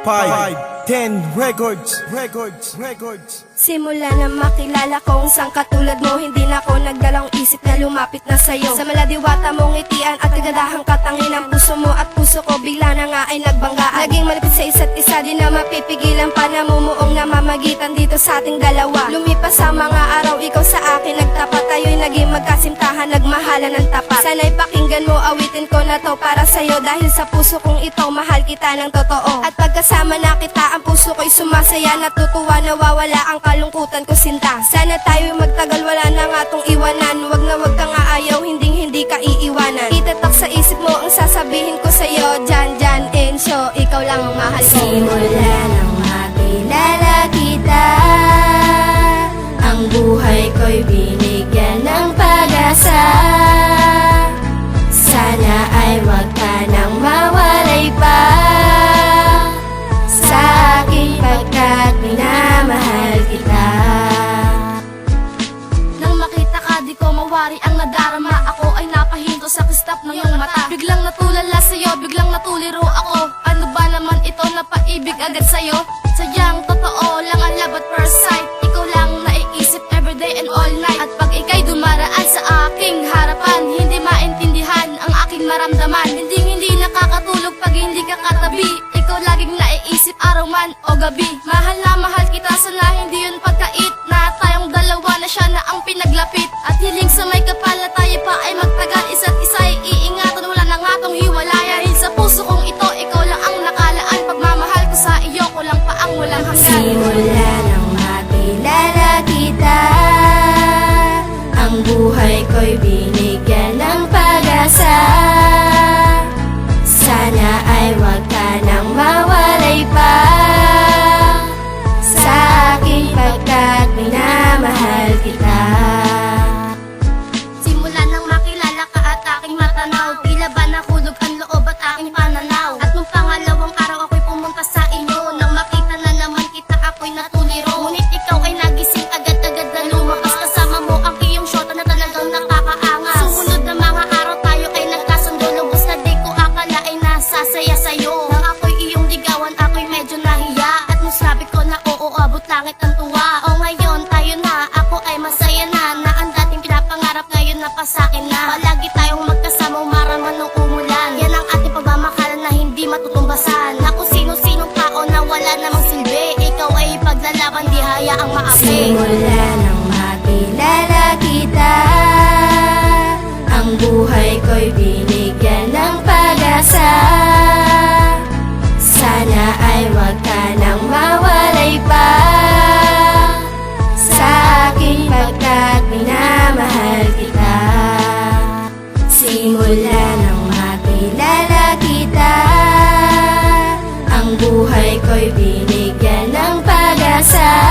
510 Records. Simula na makilala ko kung sang katulad mo, hindi na ako nagdalawang isip na lumapit na sa'yo. Sa maladiwata mong ngitian at kagandahang katangin ng puso mo at puso ko, bigla na nga ay nagbanggaan. Naging malapit sa isa't isa, di na mapipigilan pa, namumuong namamagitan dito sa ating dalawa. Lumipas sa mga araw, ikaw sa akin nagtapat, tayo'y naging magkasintahan, nagmahalan ng tapat. Sana'y pakinggan mo, awitin ko na to para sa'yo, dahil sa puso kong ito, mahal kita ng totoo. At pagkasama na kita, ang puso ko'y sumasaya, natutuwa, nawawala ang kalungkutan ko sinta. Sana tayo'y magtagal, wala na nga tong iwanan. Wag kang aayaw, hindi ka iiwanan. Itatak sa isip mo ang sasabihin ko sa'yo, Jan Encio, ikaw lang ang mahal ko. Simula nang makilala kita, ang buhay ko'y binigyan ng pag-asa. Sana ay wag ka nang mawalay pa sa akin, pagkat minamahal kita. Nang makita ka, di ko mawari ang nadarama. Ako ay napahinto sa kistap ng iyong mata. Biglang natulala sa'yo, biglang natuliro ako. Ano ba naman ito, napaibig agad sa'yo? Sadyang totoo lang ang love at first sight. Ikaw lang naiisip everyday and all night. At pag ika'y dumaraan sa aking harapan, hindi maintindihan ang aking maramdaman. Hindi nakakatulog pag hindi ka katabi. Ikaw laging naiisip araw man o gabi. Mahal na mahal kita, sana hindi yun pagkait na tayong dalawa na siya na ang pinaglapit. At hiling sa may kapal na tayo pa ay magtagal, isa't isa ay iingatan, wala na nga tong hiwalayan. Sa puso kong ito, ikaw lang ang nakalaan. Pagmamahal ko sa iyo, kulang pa ang walang hanggan. Simula nang makilala kita, ang buhay ko'y binigyan ng pag-asa. Sana ay wag ka nang mawalay pa sa akin, pagkat minamahal kita. Simula nang makilala ka at aking matanaw, tila ba nahulog ang loob at aking pananaw. At nung pangalawang araw ako'y pumunta sa inyo, nang makita na naman kita ako'y natuliro. Ngunit ikaw ay nagising agad-agad na lumakas, kasama mo ang iyong shota na talagang nakakaangas. Sumunod na mga araw tayo ay nagkasundo, lubos na di ko akala ay nasasaya sa'yo. Nang ako'y iyong ligawan, ako'y medyo nahiya, at nung sabi ko na oo, abot langit ang tuwa. O ngayon tayo na, ako ay masaya na ang dating pinapangarap ngayon napasakin na. Palagi tayong magkasama, umaraman ng umulan. Yan ang ating pagmamahalan na hindi matutumbasan. Na kung sino-sinong tao na wala namang silbi, ikaw ay paglalaban, di hayaang maapi. Simula nang makilala kita, ang buhay ko'y binigyan ng pag-asa. Sana ay wag ka nang mawalay pa sa akin, pagkat minamahal kita. Simula nang makilala kita, ang buhay ko'y binigyan ng pag-asa.